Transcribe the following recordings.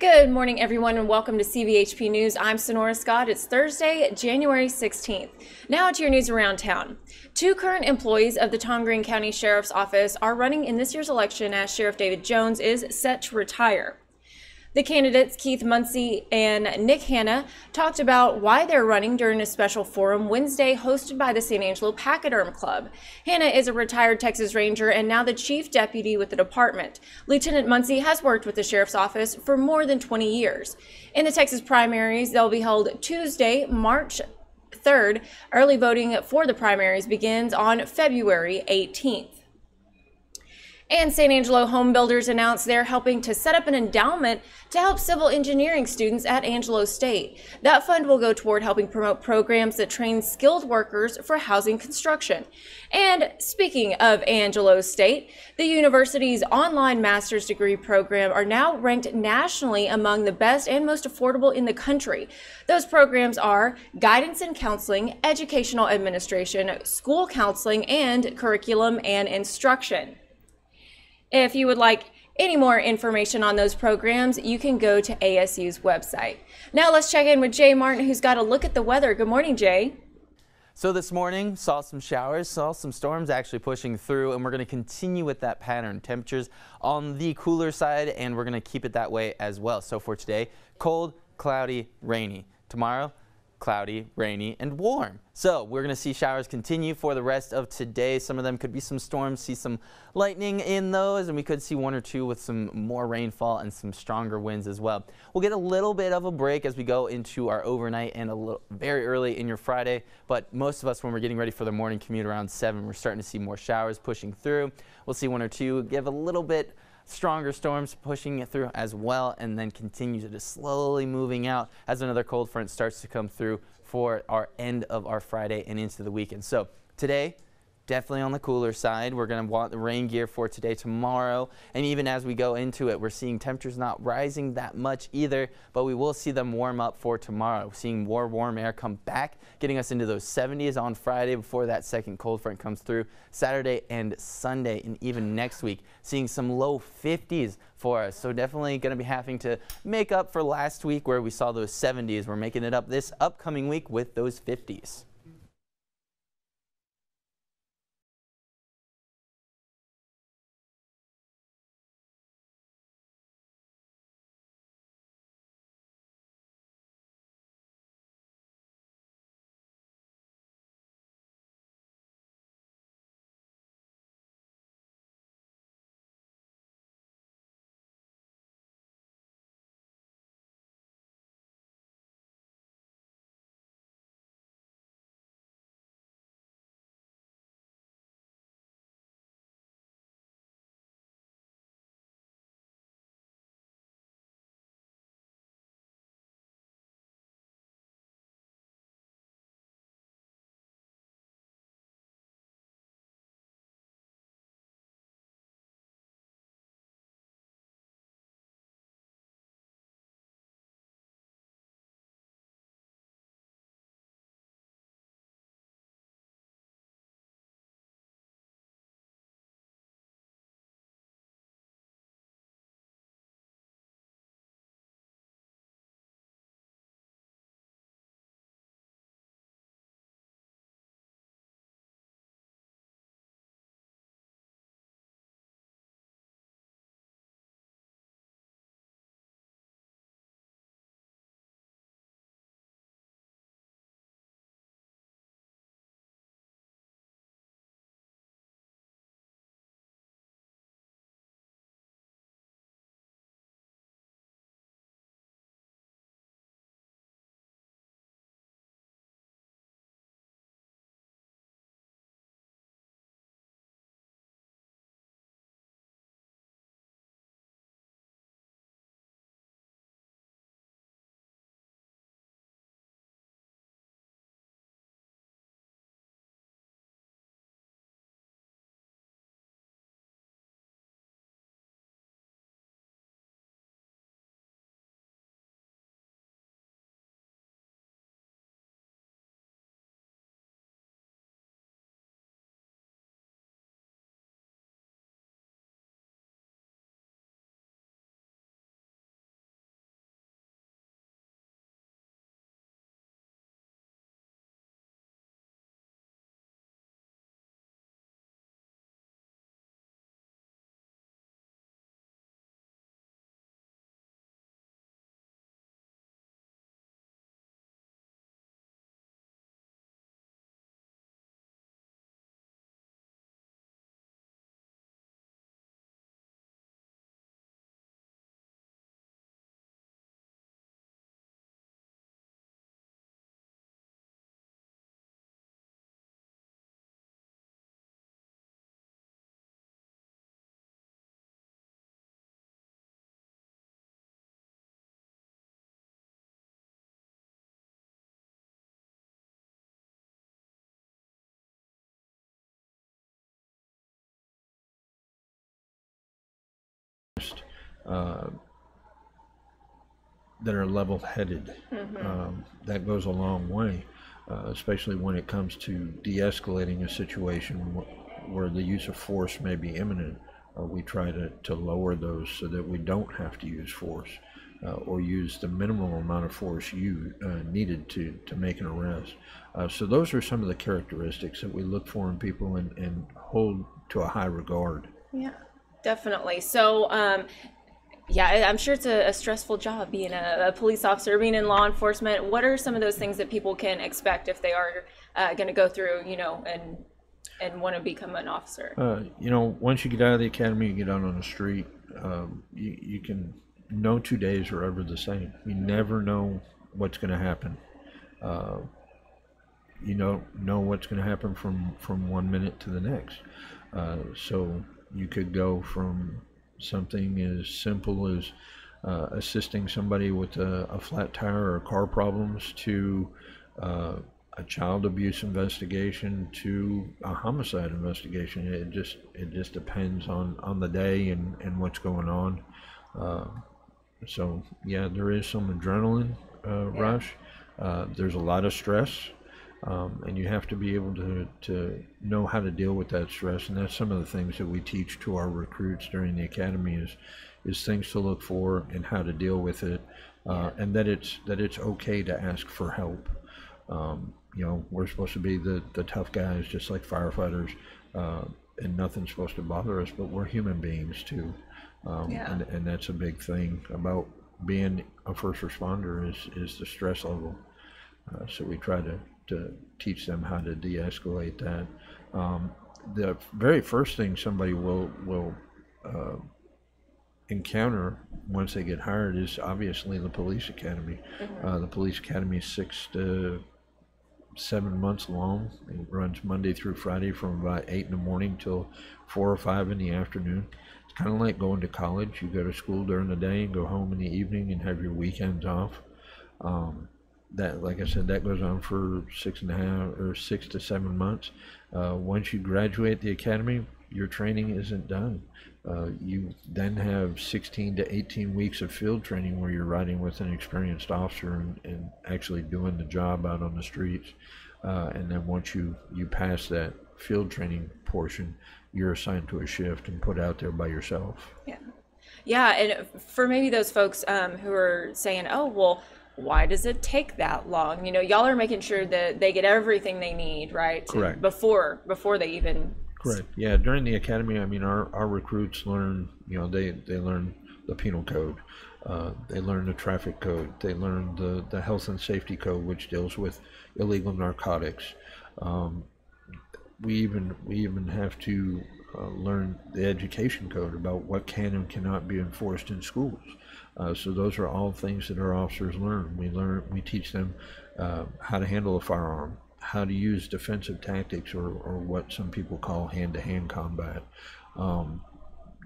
Good morning, everyone, and welcome to CVHP News. I'm Sonora Scott. It's Thursday, January 16th. Now to your news around town. Two current employees of the Tom Green County Sheriff's Office are running in this year's election as Sheriff David Jones is set to retire. The candidates, Keith Muncie and Nick Hanna, talked about why they're running during a special forum Wednesday hosted by the San Angelo Pachyderm Club. Hanna is a retired Texas Ranger and now the chief deputy with the department. Lieutenant Muncie has worked with the sheriff's office for more than 20 years. In the Texas primaries, they'll be held Tuesday, March 3rd. Early voting for the primaries begins on February 18th. And San Angelo Home Builders announced they're helping to set up an endowment to help civil engineering students at Angelo State. That fund will go toward helping promote programs that train skilled workers for housing construction. And speaking of Angelo State, the university's online master's degree program are now ranked nationally among the best and most affordable in the country. Those programs are guidance and counseling, educational administration, school counseling, and curriculum and instruction. If you would like any more information on those programs, you can go to ASU's website. Now let's check in with Jay Martin, who's got a look at the weather. Good morning, Jay. So this morning, saw some showers, saw some storms actually pushing through, and we're going to continue with that pattern. Temperatures on the cooler side, and we're going to keep it that way as well. So for today, cold, cloudy, rainy. Tomorrow, cloudy, rainy, and warm. So we're going to see showers continue for the rest of today. Some of them could be some storms, see some lightning in those, and we could see one or two with some more rainfall and some stronger winds as well. We'll get a little bit of a break as we go into our overnight and very early in your Friday, but most of us, when we're getting ready for the morning commute around 7, we're starting to see more showers pushing through. We'll see one or two give a little bit stronger storms pushing it through as well, and then continue to just slowly moving out as another cold front starts to come through for our end of our Friday and into the weekend. So today, definitely on the cooler side. We're going to want the rain gear for today, tomorrow, and even as we go into it, we're seeing temperatures not rising that much either, but we will see them warm up for tomorrow. Seeing more warm air come back, getting us into those 70s on Friday before that second cold front comes through. Saturday and Sunday, and even next week, seeing some low 50s for us. So definitely going to be having to make up for last week where we saw those 70s. We're making it up this upcoming week with those 50s. that are level-headed. That goes a long way, especially when it comes to de-escalating a situation where the use of force may be imminent. We try to lower those so that we don't have to use force or use the minimal amount of force needed to make an arrest. So those are some of the characteristics that we look for in people and hold to a high regard. Yeah, definitely. So, yeah, I'm sure it's a stressful job being a police officer, being in law enforcement. What are some of those things that people can expect if they are going to go through, and want to become an officer? Once you get out of the academy, you get out on the street, you can, no 2 days are ever the same. You never know what's going to happen. You don't know what's going to happen from 1 minute to the next. So you could go from something as simple as assisting somebody with a flat tire or car problems to a child abuse investigation to a homicide investigation. It just depends on the day and what's going on. So yeah, there is some adrenaline rush. There's a lot of stress, and you have to be able to know how to deal with that stress. And that's some of the things that we teach to our recruits during the academy is things to look for and how to deal with it, and that it's okay to ask for help. We're supposed to be the tough guys, just like firefighters, and nothing's supposed to bother us, but we're human beings too. And that's a big thing about being a first responder is the stress level. So we try to teach them how to de-escalate that. The very first thing somebody will encounter once they get hired is obviously the police academy. The police academy is 6 to 7 months long. It runs Monday through Friday from about 8 in the morning till 4 or 5 in the afternoon. It's kind of like going to college. You go to school during the day and go home in the evening and have your weekends off. That, like I said, that goes on for 6 to 7 months. Once you graduate the academy, your training isn't done. You then have 16 to 18 weeks of field training where you're riding with an experienced officer and actually doing the job out on the streets. And then once you pass that field training portion, you're assigned to a shift and put out there by yourself. Yeah, and for maybe those folks who are saying, oh, well, why does it take that long? Y'all are making sure that they get everything they need, right? Correct. Before they even... Correct. Yeah, during the academy, our recruits learn, they learn the penal code. They learn the traffic code. They learn the health and safety code, which deals with illegal narcotics. We even have to learn the education code about what can and cannot be enforced in schools. So those are all things that our officers learn. We teach them how to handle a firearm, how to use defensive tactics, or what some people call hand-to-hand combat.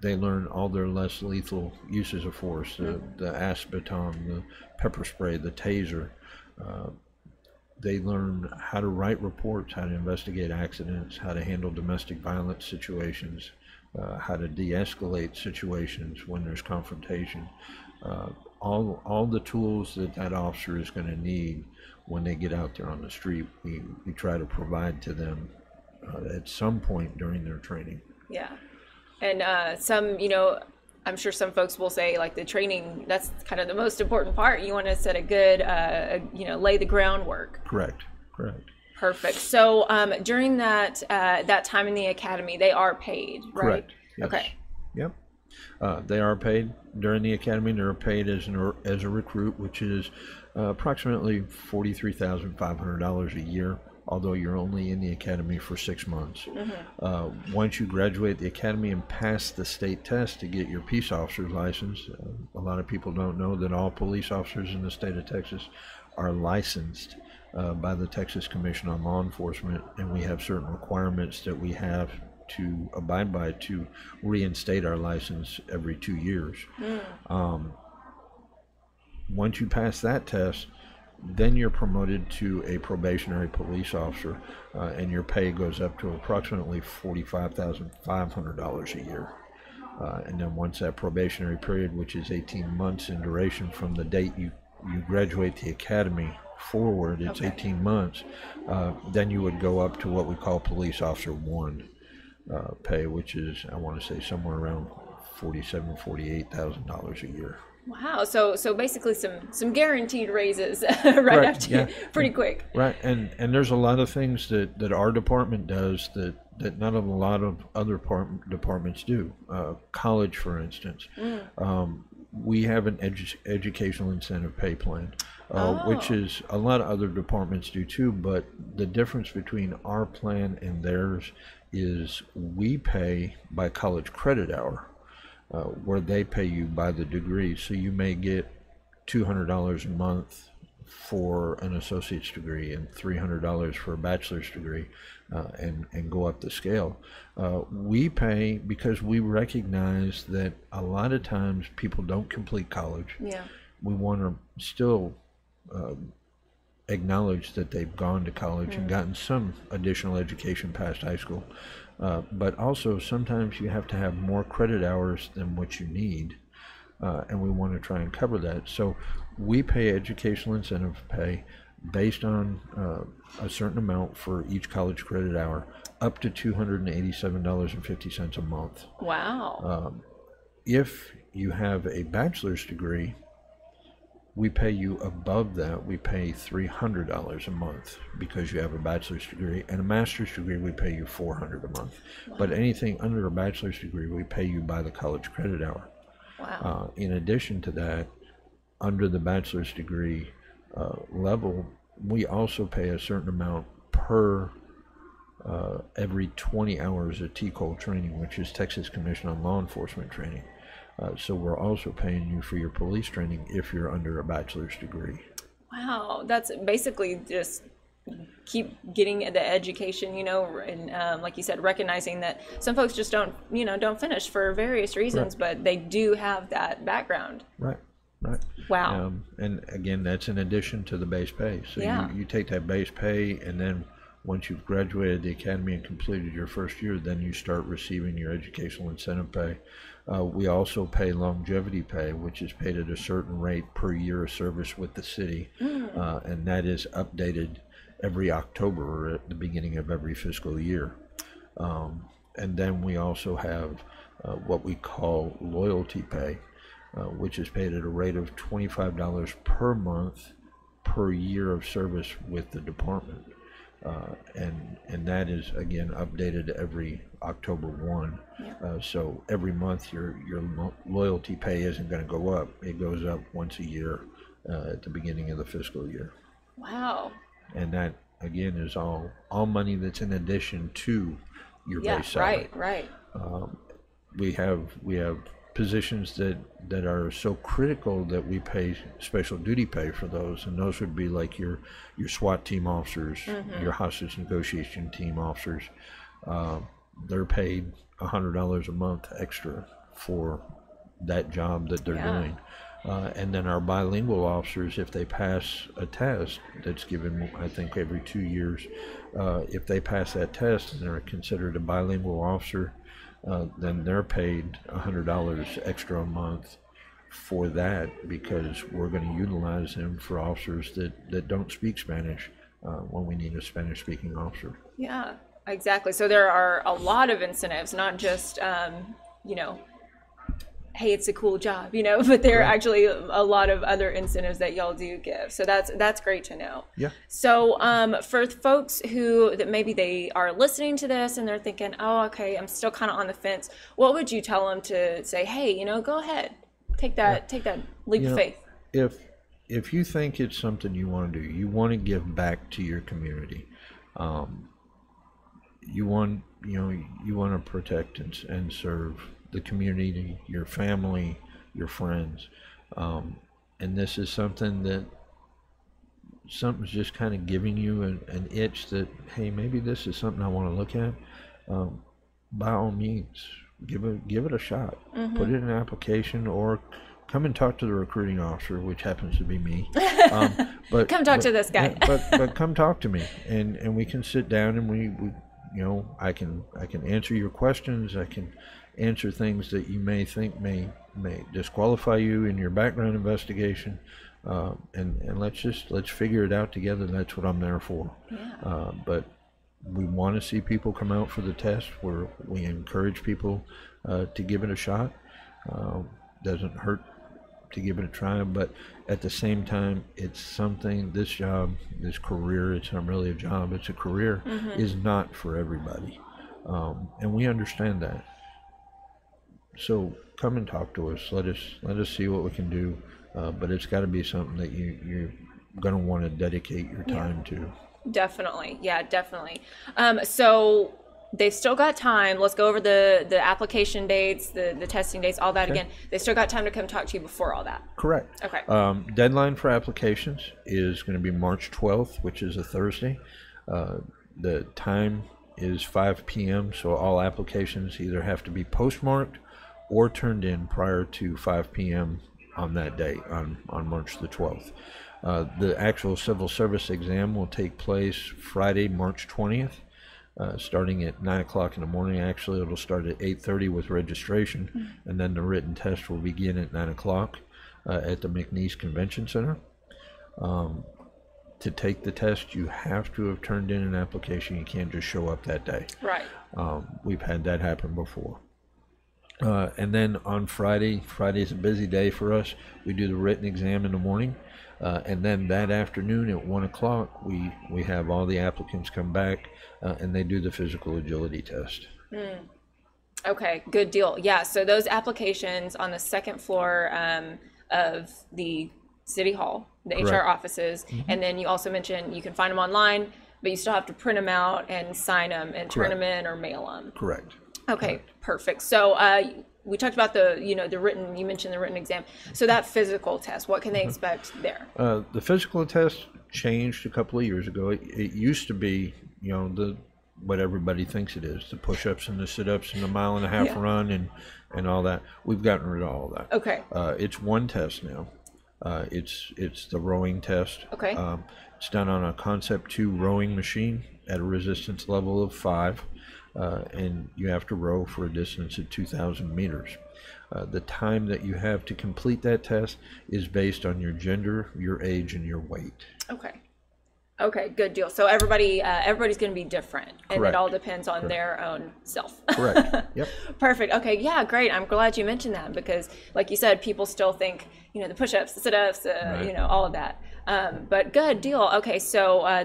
They learn all their less lethal uses of force, the ASP baton, the pepper spray, the taser. They learn how to write reports, how to investigate accidents, how to handle domestic violence situations, how to de-escalate situations when there's confrontation. All the tools that officer is going to need when they get out there on the street, we try to provide to them at some point during their training. Yeah. And I'm sure some folks will say, like, the training, that's kind of the most important part. You want to set a good, lay the groundwork. Correct. Perfect. So during that time in the academy, they are paid, right? Correct. Yes. Okay. Yep. They are paid during the academy. They're paid as a recruit, which is approximately $43,500 a year, although you're only in the academy for 6 months. Once you graduate the academy and pass the state test to get your peace officer's license, a lot of people don't know that all police officers in the state of Texas are licensed by the Texas Commission on Law Enforcement, and we have certain requirements that we have to abide by to reinstate our license every 2 years. Once you pass that test, then you're promoted to a probationary police officer, and your pay goes up to approximately $45,500 a year. And then once that probationary period, which is 18 months in duration from the date you graduate the academy forward, it's 18 months, then you would go up to what we call police officer 1 pay, which is, I want to say, somewhere around $48,000 a year. Wow. So basically some guaranteed raises right after pretty quick. Right. And there's a lot of things that our department does that not a lot of other departments do. College, for instance. We have an educational incentive pay plan, which is a lot of other departments do too, but the difference between our plan and theirs is we pay by college credit hour, where they pay you by the degree. So you may get $200 a month for an associate's degree and $300 for a bachelor's degree, and go up the scale. We pay because we recognize that a lot of times people don't complete college. Yeah. We want to still acknowledge that they've gone to college and gotten some additional education past high school. But also sometimes you have to have more credit hours than what you need, and we want to try and cover that. So we pay educational incentive pay based on a certain amount for each college credit hour, up to $287.50 a month. Wow. If you have a bachelor's degree, we pay you above that. We pay $300 a month because you have a bachelor's degree, and a master's degree we pay you $400 a month. Wow. But anything under a bachelor's degree we pay you by the college credit hour. Wow. In addition to that, under the bachelor's degree level, we also pay a certain amount per every 20 hours of TCOL training, which is Texas Commission on Law Enforcement training. So we're also paying you for your police training if you're under a bachelor's degree. Wow, that's basically just keep getting the education, and like you said, recognizing that some folks just don't finish for various reasons, but they do have that background. Right. Wow. And again, that's in addition to the base pay. So you take that base pay, and then once you've graduated the academy and completed your first year, then you start receiving your educational incentive pay. We also pay longevity pay, which is paid at a certain rate per year of service with the city, and that is updated every October or at the beginning of every fiscal year. And then we also have what we call loyalty pay, which is paid at a rate of $25 per month per year of service with the department. And that is, again, updated every October 1. So every month your loyalty pay isn't going to go up. It goes up once a year at the beginning of the fiscal year. Wow. And that, again, is all money that's in addition to your base salary. Right. We have positions that are so critical that we pay special duty pay for those, and those would be like your SWAT team officers, your hostage negotiation team officers. They're paid $100 a month extra for that job that they're doing. And then our bilingual officers, if they pass a test that's given, I think, every 2 years, if they pass that test and they're considered a bilingual officer, then they're paid $100 extra a month for that, because we're going to utilize them for officers that don't speak Spanish when we need a Spanish-speaking officer. Yeah, exactly. So there are a lot of incentives, not just, hey, it's a cool job, but there are actually a lot of other incentives that y'all do give. So that's great to know. Yeah. So for folks that maybe they are listening to this and they're thinking, oh, okay, I'm still kind of on the fence, what would you tell them to say, hey, go ahead, take that leap of faith? If you think it's something you want to do, you want to give back to your community, you want to protect and serve the community, your family, your friends, and this is something's just kind of giving you an itch that, hey, maybe this is something I want to look at. By all means, give it a shot. Put it in an application, or come and talk to the recruiting officer, which happens to be me. But come talk to this guy. but come talk to me, and we can sit down and you know, I can answer your questions. I can answer things that you may think may disqualify you in your background investigation, and let's figure it out together. That's what I'm there for. Yeah. But we want to see people come out for the test. We encourage people to give it a shot. Doesn't hurt to give it a try, but at the same time, it's something, this job, this career, it's not really a job, it's a career, is not for everybody. And we understand that. So come and talk to us. Let us see what we can do. But it's got to be something that you're going to want to dedicate your time to. Definitely. Yeah, definitely. So they've still got time. Let's go over the application dates, the testing dates, all that again. They still got time to come talk to you before all that. Correct. Okay. Deadline for applications is going to be March 12th, which is a Thursday. The time is 5 p.m., so all applications either have to be postmarked or turned in prior to 5 p.m. on that day, on March the 12th. The actual civil service exam will take place Friday, March 20th. Starting at 9 o'clock in the morning. Actually, it'll start at 8:30 with registration, and then the written test will begin at 9 o'clock at the McNeese Convention Center. To take the test, you have to have turned in an application. You can't just show up that day. Right. We've had that happen before. And then on Friday's a busy day for us. We do the written exam in the morning. And then that afternoon at 1 o'clock, we have all the applicants come back and they do the physical agility test. Okay, good deal. Yeah, so those applications on the second floor of the City Hall, the Correct. HR offices, and then you also mentioned you can find them online, but you still have to print them out and sign them and turn them in or mail them. Correct. Okay, Correct. perfect. So we talked about the written, you mentioned the written exam. So that physical test, what can they expect there? The physical test changed a couple of years ago. It used to be, what everybody thinks it is, the push-ups and the sit-ups and the mile-and-a-half run and all that. We've gotten rid of all that. Okay. It's one test now. It's the rowing test. Okay. It's done on a Concept 2 rowing machine at a resistance level of 5. And you have to row for a distance of 2,000 meters. The time that you have to complete that test is based on your gender, your age, and your weight. Okay. Okay, good deal. So everybody's going to be different, and Correct. it all depends on Correct. their own self. Correct. Yep. Perfect. Okay, yeah, great. I'm glad you mentioned that because, like you said, people still think, the push-ups, the sit-ups, Right. all of that. But good deal. Okay, so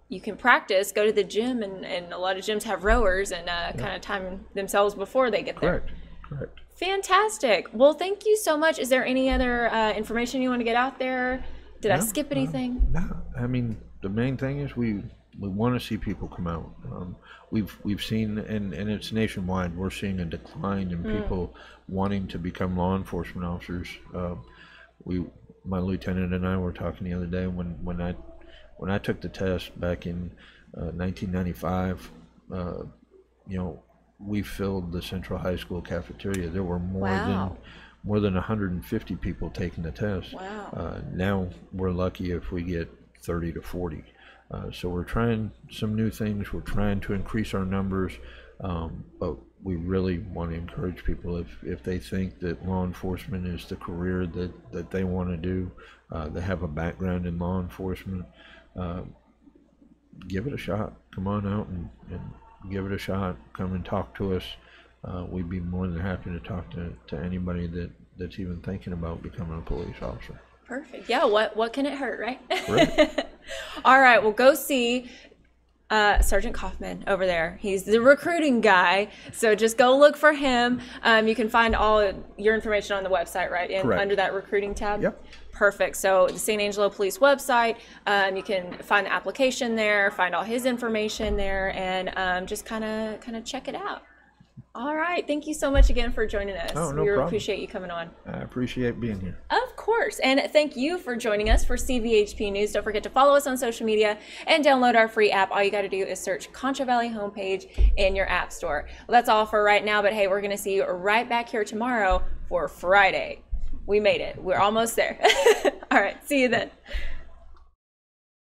you can practice, go to the gym, and a lot of gyms have rowers and kind of time themselves before they get there. Correct. Correct. Fantastic. Well, thank you so much. Is there any other information you want to get out there? Did I skip anything? No. I mean, the main thing is we want to see people come out. We've seen, and it's nationwide, we're seeing a decline in people wanting to become law enforcement officers. My lieutenant and I were talking the other day when I took the test back in 1995, we filled the Central High School cafeteria. There were more than 150 people taking the test. Wow. Now we're lucky if we get 30 to 40. So we're trying some new things. We're trying to increase our numbers, but we really want to encourage people if they think that law enforcement is the career that they want to do, they have a background in law enforcement, give it a shot. Come on out and give it a shot. Come and talk to us. We'd be more than happy to talk to anybody that's even thinking about becoming a police officer. Perfect. Yeah, what can it hurt, right? Right. All right, well, go see Sergeant Kaufman over there. He's the recruiting guy, so just go look for him. You can find all your information on the website, right? Correct. Under that recruiting tab? Yep. Perfect. So the San Angelo Police website, you can find the application there, find all his information there, and just kind of check it out. All right. Thank you so much again for joining us. Oh, no we problem. appreciate you coming on. I appreciate being here. Of course. And thank you for joining us for CVHP News. Don't forget to follow us on social media and download our free app. All you got to do is search Concho Valley Homepage in your app store. Well, that's all for right now, but hey, we're going to see you right back here tomorrow for Friday. We made it. We're almost there. All right. See you then.